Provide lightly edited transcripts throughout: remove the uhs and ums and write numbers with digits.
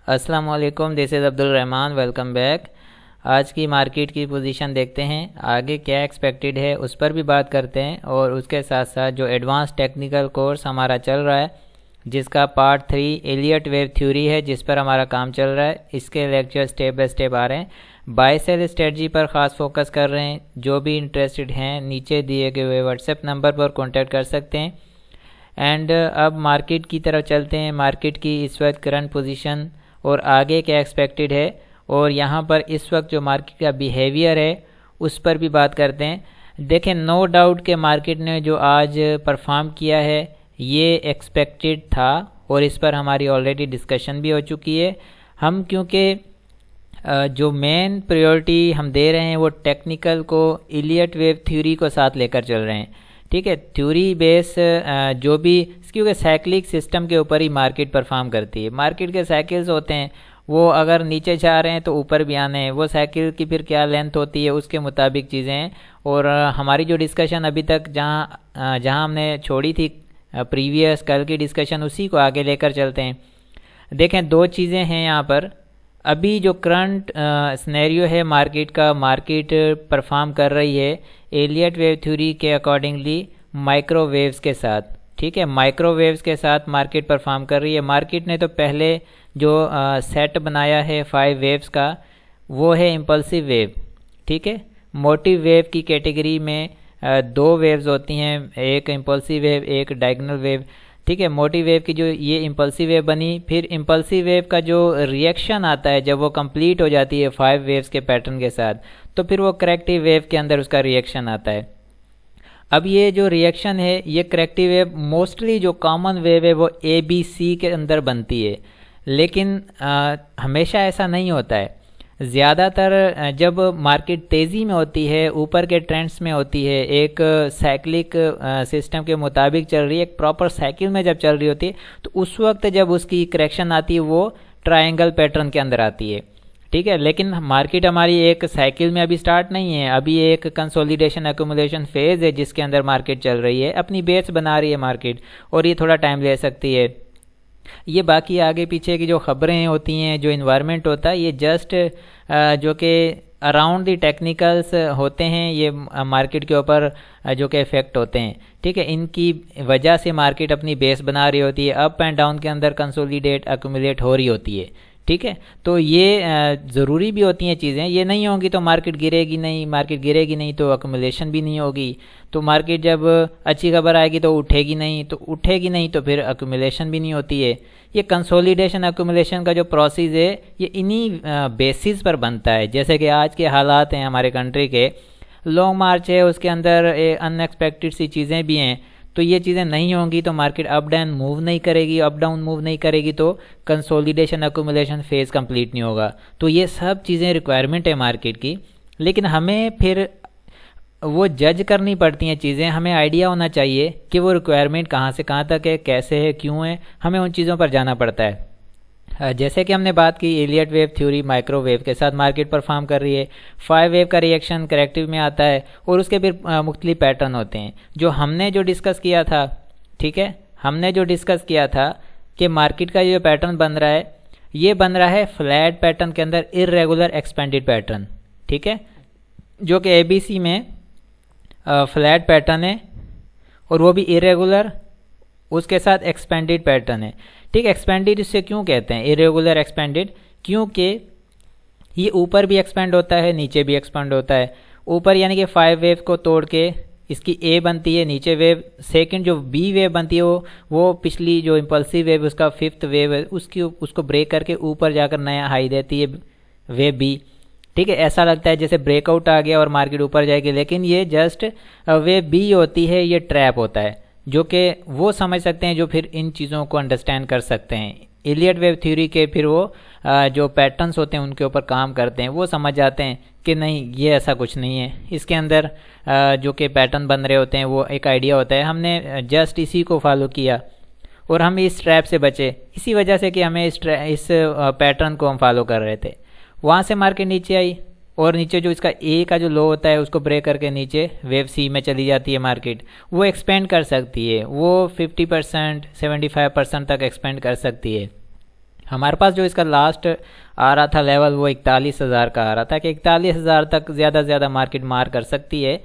السلام علیکم، دس از Abdul Rahman, welcome back. آج کی مارکیٹ کی پوزیشن دیکھتے ہیں، آگے کیا ایکسپیکٹڈ ہے اس پر بھی بات کرتے ہیں، اور اس کے ساتھ ساتھ جو ایڈوانس ٹیکنیکل کورس ہمارا چل رہا ہے جس کا پارٹ 3 ایلیٹ ویو تھیوری ہے، جس پر ہمارا کام چل رہا ہے، اس کے لیکچر سٹیپ بائی سٹیپ آ رہے ہیں۔ بائی سیل اسٹریٹجی پر خاص فوکس کر رہے ہیں۔ جو بھی انٹرسٹڈ ہیں نیچے دیے گئے واٹس ایپ نمبر پر کانٹیکٹ کر سکتے ہیں۔ اینڈ اب مارکیٹ کی طرف چلتے ہیں۔ مارکیٹ کی اس وقت کرنٹ پوزیشن اور آگے کیا ایکسپیکٹڈ ہے، اور یہاں پر اس وقت جو مارکیٹ کا بیہیویئر ہے اس پر بھی بات کرتے ہیں۔ دیکھیں، نو ڈاؤٹ کہ مارکیٹ نے جو آج پرفارم کیا ہے یہ ایکسپیکٹڈ تھا، اور اس پر ہماری آلریڈی ڈسکشن بھی ہو چکی ہے۔ ہم کیونکہ جو مین پریورٹی ہم دے رہے ہیں وہ ٹیکنیکل کو، ایلیٹ ویو تھیوری کو ساتھ لے کر چل رہے ہیں، ٹھیک ہے۔ تھیوری بیس جو بھی، کیونکہ سائیکلک سسٹم کے اوپر ہی مارکیٹ پرفارم کرتی ہے۔ مارکیٹ کے سائیکلز ہوتے ہیں، وہ اگر نیچے جا رہے ہیں تو اوپر بھی آنے ہیں، وہ سائیکل کی پھر کیا لینتھ ہوتی ہے اس کے مطابق چیزیں ہیں۔ اور ہماری جو ڈسکشن ابھی تک جہاں ہم نے چھوڑی تھی پریویس کل کی ڈسکشن، اسی کو آگے لے کر چلتے ہیں۔ دیکھیں، دو چیزیں ہیں یہاں پر۔ ابھی جو کرنٹ سنیریو ہے مارکیٹ کا، مارکیٹ پرفارم کر رہی ہے ایلیٹ ویو تھیوری کے اکارڈنگلی مائکرو ویوز کے ساتھ، ٹھیک ہے۔ مائکرو ویوز کے ساتھ مارکیٹ پرفارم کر رہی ہے۔ مارکیٹ نے تو پہلے جو سیٹ بنایا ہے 5 ویوز کا، وہ ہے امپلسو ویو، ٹھیک ہے۔ موٹیو ویو کی کیٹیگری میں 2 ویوز ہوتی ہیں، ایک امپلسو ویو، ایک ڈائگنل ویو، ٹھیک ہے۔ موٹیو ویو کی جو یہ امپلسو ویو بنی، پھر امپلسو ویو کا جو ریئیکشن آتا ہے جب وہ کمپلیٹ ہو جاتی ہے 5 ویوز کے پیٹرن کے ساتھ، تو پھر وہ کریکٹیو ویو کے اندر اس کا ریئیکشن آتا ہے۔ اب یہ جو ریئیکشن ہے، یہ کریکٹیو ویو موسٹلی جو کامن ویو ہے وہ اے بی سی کے اندر بنتی ہے، لیکن ہمیشہ ایسا نہیں ہوتا ہے۔ زیادہ تر جب مارکیٹ تیزی میں ہوتی ہے، اوپر کے ٹرینڈز میں ہوتی ہے، ایک سائیکلک سسٹم کے مطابق چل رہی ہے، ایک پراپر سائیکل میں جب چل رہی ہوتی ہے، تو اس وقت جب اس کی کریکشن آتی ہے وہ ٹرائنگل پیٹرن کے اندر آتی ہے، ٹھیک ہے۔ لیکن مارکیٹ ہماری ایک سائیکل میں ابھی سٹارٹ نہیں ہے، ابھی ایک کنسولیڈیشن ایکومولیشن فیز ہے جس کے اندر مارکیٹ چل رہی ہے، اپنی بیس بنا رہی ہے مارکیٹ، اور یہ تھوڑا ٹائم لے سکتی ہے۔ یہ باقی آگے پیچھے کی جو خبریں ہوتی ہیں، جو انوائرمنٹ ہوتا ہے، یہ جسٹ جو کہ اراؤنڈ دی ٹیکنیکلز ہوتے ہیں، یہ مارکیٹ کے اوپر جو کہ افیکٹ ہوتے ہیں، ٹھیک ہے۔ ان کی وجہ سے مارکیٹ اپنی بیس بنا رہی ہوتی ہے، اپ اینڈ ڈاؤن کے اندر کنسولیڈیٹ ایکومولیٹ ہو رہی ہوتی ہے، ٹھیک ہے۔ تو یہ ضروری بھی ہوتی ہیں چیزیں، یہ نہیں ہوں گی تو مارکیٹ گرے گی نہیں، مارکیٹ گرے گی نہیں تو ایکومولیشن بھی نہیں ہوگی، تو مارکیٹ جب اچھی خبر آئے گی تو اٹھے گی نہیں، تو اٹھے گی نہیں تو پھر ایکومولیشن بھی نہیں ہوتی ہے۔ یہ کنسولیڈیشن ایکومولیشن کا جو پروسیس ہے یہ انہی بیسز پر بنتا ہے، جیسے کہ آج کے حالات ہیں ہمارے کنٹری کے، لانگ مارچ ہے، اس کے اندر ان ایکسپیکٹڈ سی چیزیں بھی ہیں، تو یہ چیزیں نہیں ہوں گی تو مارکیٹ اپ ڈاؤن موو نہیں کرے گی، اپ ڈاؤن موو نہیں کرے گی تو کنسولیڈیشن ایکومولیشن فیز کمپلیٹ نہیں ہوگا۔ تو یہ سب چیزیں ریکوائرمنٹ ہے مارکیٹ کی، لیکن ہمیں پھر وہ جج کرنی پڑتی ہیں چیزیں، ہمیں آئیڈیا ہونا چاہیے کہ وہ ریکوائرمنٹ کہاں سے کہاں تک ہے، کیسے ہے، کیوں ہے، ہمیں ان چیزوں پر جانا پڑتا ہے۔ جیسے کہ ہم نے بات کی Elliott wave theory micro wave کے ساتھ مارکیٹ پرفارم کر رہی ہے، 5 ویو کا ریئیکشن کریکٹیو میں آتا ہے، اور اس کے پھر مختلف پیٹرن ہوتے ہیں۔ جو ہم نے جو ڈسکس کیا تھا، ٹھیک ہے، ہم نے جو ڈسکس کیا تھا کہ مارکیٹ کا جو پیٹرن بن رہا ہے، یہ بن رہا ہے فلیٹ پیٹرن کے اندر ارریگولر ایکسپینڈڈ پیٹرن، ٹھیک ہے، جو کہ اے بی سی میں فلیٹ پیٹرن ہے، اور وہ بھی ارریگولر، اس کے ساتھ ایکسپینڈڈ پیٹرن ہے، ٹھیک ہے۔ ایکسپینڈڈ اس سے کیوں کہتے ہیں ارریگولر ایکسپینڈڈ؟ کیونکہ یہ اوپر بھی ایکسپینڈ ہوتا ہے، نیچے بھی ایکسپینڈ ہوتا ہے۔ اوپر یعنی کہ 5 ویو کو توڑ کے اس کی اے بنتی ہے، نیچے ویو سیکنڈ جو بی ویو بنتی ہے وہ پچھلی جو امپلسو ویو اس کا 5th ویو ہے اس کو بریک کر کے اوپر جا کر نیا ہائی دیتی ہے ویو بی، ٹھیک ہے۔ ایسا لگتا ہے جیسے بریک آؤٹ آ گیا اور مارکیٹ اوپر جائے گی، لیکن یہ جسٹ ویو بی ہوتی ہے، یہ ٹریپ ہوتا ہے، جو کہ وہ سمجھ سکتے ہیں جو پھر ان چیزوں کو انڈرسٹینڈ کر سکتے ہیں۔ ایلیٹ ویو تھیوری کے پھر وہ جو پیٹرنز ہوتے ہیں ان کے اوپر کام کرتے ہیں، وہ سمجھ جاتے ہیں کہ نہیں یہ ایسا کچھ نہیں ہے، اس کے اندر جو کہ پیٹرن بن رہے ہوتے ہیں وہ ایک آئیڈیا ہوتا ہے۔ ہم نے جسٹ اسی کو فالو کیا اور ہم اس ٹریپ سے بچے، اسی وجہ سے کہ ہمیں اس پیٹرن کو ہم فالو کر رہے تھے۔ وہاں سے مارکیٹ نیچے آئی، اور نیچے جو اس کا اے کا جو لو ہوتا ہے اس کو بریک کر کے نیچے ویو سی میں چلی جاتی ہے مارکیٹ، وہ ایکسپینڈ کر سکتی ہے، وہ 50% 75% تک ایکسپینڈ کر سکتی ہے۔ ہمارے پاس جو اس کا لاسٹ آ رہا تھا لیول وہ 41,000 کا آ رہا تھا کہ 41,000 تک زیادہ سے زیادہ مارکیٹ مار کر سکتی ہے،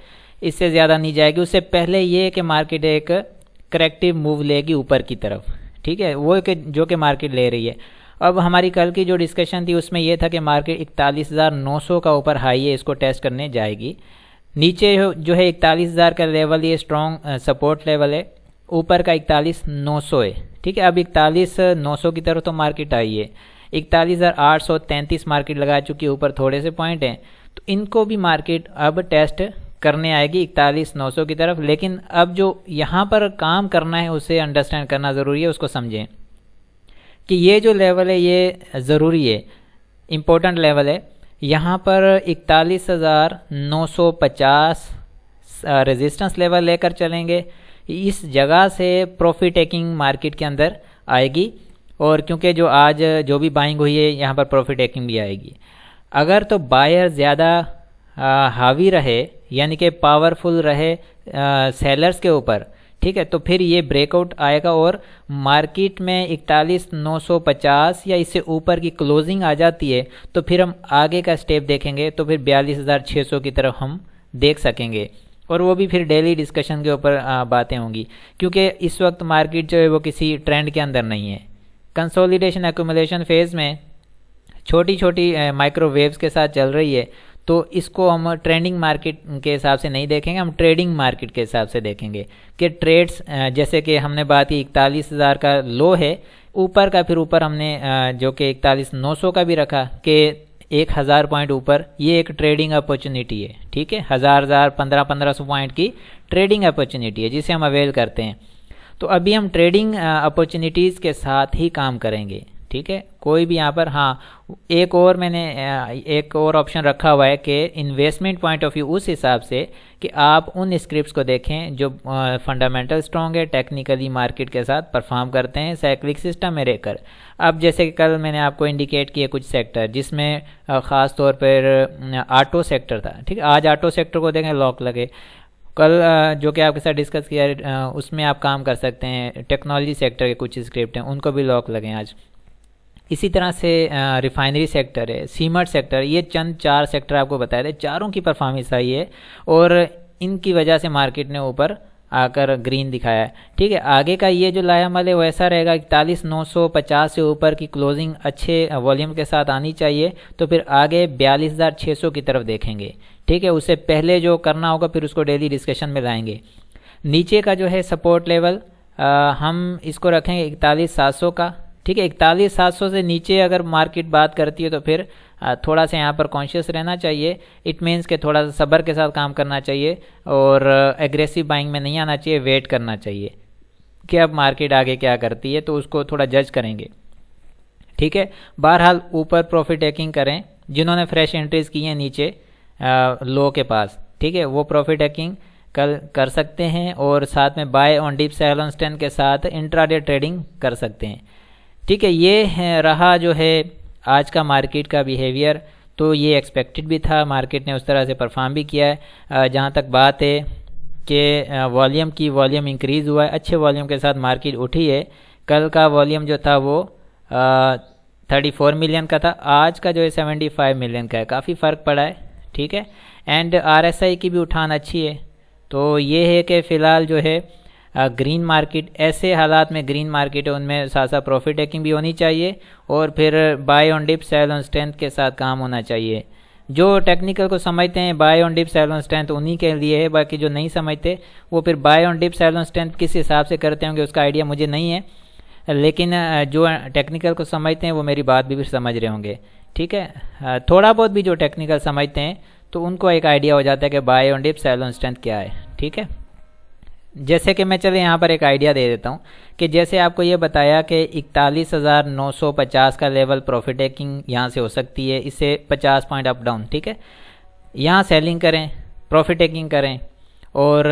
اس سے زیادہ نہیں جائے گی۔ اس سے پہلے یہ کہ مارکیٹ ایک کریکٹیو موو لے گی اوپر کی طرف، ٹھیک ہے، وہ کہ جو کہ مارکیٹ لے رہی ہے۔ اب ہماری کل کی جو ڈسکشن تھی اس میں یہ تھا کہ مارکیٹ 41,900 کا اوپر ہائی ہے، اس کو ٹیسٹ کرنے جائے گی۔ نیچے جو ہے 41,000 کا لیول یہ اسٹرانگ سپورٹ لیول ہے، اوپر کا 41,900 ہے، ٹھیک ہے۔ اب 41,900 کی طرف تو مارکیٹ آئی ہے، 41,833 مارکیٹ لگا چکی ہے، اوپر تھوڑے سے پوائنٹ ہیں، تو ان کو بھی مارکیٹ اب ٹیسٹ کرنے آئے گی 41,900 کی طرف۔ لیکن اب جو یہاں پر کام کرنا ہے اسے انڈرسٹینڈ کرنا ضروری ہے، اس کو سمجھیں کہ یہ جو لیول ہے یہ ضروری ہے، امپورٹنٹ لیول ہے۔ یہاں پر 41,950 ریزسٹنس لیول لے کر چلیں گے، اس جگہ سے پروفٹ ٹیکنگ مارکیٹ کے اندر آئے گی، اور کیونکہ جو آج جو بھی بائنگ ہوئی ہے یہاں پر پروفٹ ٹیکنگ بھی آئے گی۔ اگر تو بائر زیادہ حاوی رہے یعنی کہ پاورفل رہے سیلرز کے اوپر، ٹھیک ہے، تو پھر یہ بریک آؤٹ آئے گا اور مارکیٹ میں 41,950 یا اس سے اوپر کی کلوزنگ آ جاتی ہے تو پھر ہم آگے کا سٹیپ دیکھیں گے، تو پھر 42,600 کی طرف ہم دیکھ سکیں گے، اور وہ بھی پھر ڈیلی ڈسکشن کے اوپر باتیں ہوں گی، کیونکہ اس وقت مارکیٹ جو ہے وہ کسی ٹرینڈ کے اندر نہیں ہے، کنسولیڈیشن ایکومولیشن فیز میں چھوٹی چھوٹی مائکرو ویوز کے ساتھ چل رہی ہے، تو اس کو ہم ٹرینڈنگ مارکیٹ کے حساب سے نہیں دیکھیں گے، ہم ٹریڈنگ مارکیٹ کے حساب سے دیکھیں گے کہ ٹریڈز جیسے کہ ہم نے بات کی 41,000 کا لو ہے، اوپر کا پھر اوپر ہم نے جو کہ 41,900 کا بھی رکھا کہ 1,000 پوائنٹ اوپر، یہ ایک ٹریڈنگ اپورچونیٹی ہے، ٹھیک ہے، 1,500 پوائنٹ کی ٹریڈنگ اپورچونیٹی ہے جسے ہم اویل کرتے ہیں۔ تو ابھی ہم ٹریڈنگ اپورچونیٹیز کے ساتھ ہی کام کریں گے، ٹھیک ہے، کوئی بھی یہاں پر ہاں ایک اور میں نے ایک اور آپشن رکھا ہوا ہے کہ انویسٹمنٹ پوائنٹ آف ویو اس حساب سے کہ آپ ان اسکرپٹس کو دیکھیں جو فنڈامنٹل اسٹرانگ ہے، ٹیکنیکلی مارکیٹ کے ساتھ پرفارم کرتے ہیں، سائیکلک سسٹم میں رہ کر۔ اب جیسے کہ کل میں نے آپ کو انڈیکیٹ کیے کچھ سیکٹر جس میں خاص طور پر آٹو سیکٹر تھا، ٹھیک ہے، آج آٹو سیکٹر کو دیکھیں لاک لگے، کل جو کہ آپ کے ساتھ ڈسکس کیا اس میں آپ کام کر سکتے ہیں، ٹیکنالوجی سیکٹر کے کچھ اسکرپٹ ہیں ان کو بھی لاک لگیں آج۔ اسی طرح سے ریفائنری سیکٹر ہے، سیمنٹ سیکٹر، یہ چند 4 سیکٹر آپ کو بتایا تھے، چاروں کی پرفارمنس آئی ہے اور ان کی وجہ سے مارکیٹ نے اوپر آ کر گرین دکھایا ہے، ٹھیک ہے۔ آگے کا یہ جو لایا عمل ہے وہ ایسا رہے گا 41,950 سے اوپر کی کلوزنگ اچھے والیوم کے ساتھ آنی چاہیے، تو پھر آگے 42,600 کی طرف دیکھیں گے، ٹھیک ہے۔ اس سے پہلے جو کرنا ہوگا پھر اس کو ڈیلی ڈسکشن میں لائیں گے۔ نیچے کا جو ہے سپورٹ لیول ہم اس کو رکھیں گے 41,700 کا، ٹھیک ہے۔ 41,700 سے نیچے اگر مارکیٹ بات کرتی ہے تو پھر تھوڑا سا یہاں پر کانشیس رہنا چاہیے، اٹ مینس کہ تھوڑا سا صبر کے ساتھ کام کرنا چاہیے اور ایگریسو بائنگ میں نہیں آنا چاہیے، ویٹ کرنا چاہیے کہ اب مارکیٹ آگے کیا کرتی ہے، تو اس کو تھوڑا جج کریں گے، ٹھیک ہے۔ بہرحال اوپر پروفٹ ٹیکنگ کریں، جنہوں نے فریش انٹریز کی ہیں نیچے لو کے پاس، ٹھیک ہے، وہ پروفٹ ٹیکنگ کر سکتے ہیں، اور ساتھ میں buy on dip sell on stand کے ساتھ انٹراڈے ٹریڈنگ کر سکتے ہیں، ٹھیک ہے۔ یہ رہا جو ہے آج کا مارکیٹ کا بیہیویئر، تو یہ ایکسپیکٹڈ بھی تھا، مارکیٹ نے اس طرح سے پرفارم بھی کیا ہے۔ جہاں تک بات ہے کہ والیوم انکریز ہوا ہے، اچھے والیوم کے ساتھ مارکیٹ اٹھی ہے، کل کا والیوم جو تھا وہ 34 ملین کا تھا، آج کا جو ہے 75 ملین کا ہے، کافی فرق پڑا ہے، ٹھیک ہے۔ اینڈ RSI کی بھی اٹھان اچھی ہے، تو یہ ہے کہ فی الحال جو ہے گرین مارکیٹ، ایسے حالات میں گرین مارکیٹ ہے ان میں ساتھ ساتھ پروفٹ ٹیکنگ بھی ہونی چاہیے، اور پھر buy on dip sell on strength کے ساتھ کام ہونا چاہیے۔ جو ٹیکنیکل کو سمجھتے ہیں buy on dip sell on strength انہی کے لیے ہے، باقی جو نہیں سمجھتے وہ پھر buy on dip sell on strength کس حساب سے کرتے ہوں گے اس کا آئیڈیا مجھے نہیں ہے، لیکن جو ٹیکنیکل کو سمجھتے ہیں وہ میری بات بھی پھر سمجھ رہے ہوں گے، ٹھیک ہے۔ تھوڑا بہت بھی جو ٹیکنیکل سمجھتے ہیں تو ان کو ایک آئیڈیا ہو جاتا ہے کہ buy on dip sell on strength کیا ہے، ٹھیک ہے۔ جیسے کہ میں چلے یہاں پر ایک آئیڈیا دے دیتا ہوں کہ جیسے آپ کو یہ بتایا کہ 41,950 کا لیول پروفٹ ٹیکنگ یہاں سے ہو سکتی ہے، اس سے 50 پوائنٹ اپ ڈاؤن، ٹھیک ہے، یہاں سیلنگ کریں، پروفٹ ٹیکنگ کریں، اور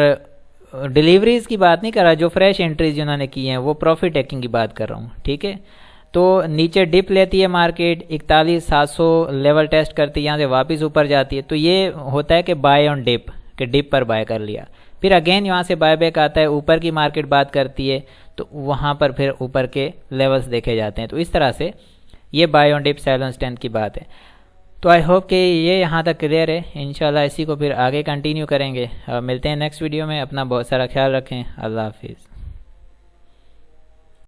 ڈیلیوریز کی بات نہیں کر رہا، جو فریش انٹریز جنہوں نے کی ہیں وہ پروفٹ ٹیکنگ کی بات کر رہا ہوں، ٹھیک ہے۔ تو نیچے ڈپ لیتی ہے مارکیٹ، 41,700 لیول ٹیسٹ کرتی ہے، یہاں سے واپس اوپر جاتی ہے، تو یہ ہوتا ہے کہ بائی آن ڈپ، کہ ڈپ پر بائی کر لیا، پھر اگین یہاں سے بائی بیک آتا ہے، اوپر کی مارکیٹ بات کرتی ہے تو وہاں پر پھر اوپر کے لیولز دیکھے جاتے ہیں۔ تو اس طرح سے یہ buy on dip sell on strength کی بات ہے. تو آئی ہوپ کہ یہ یہاں تک کلیئر ہے. انشاءاللہ اسی کو پھر آگے کنٹینیو کریں گے. ملتے ہیں نیکسٹ ویڈیو میں. اپنا بہت سارا خیال رکھیں. اللہ حافظ.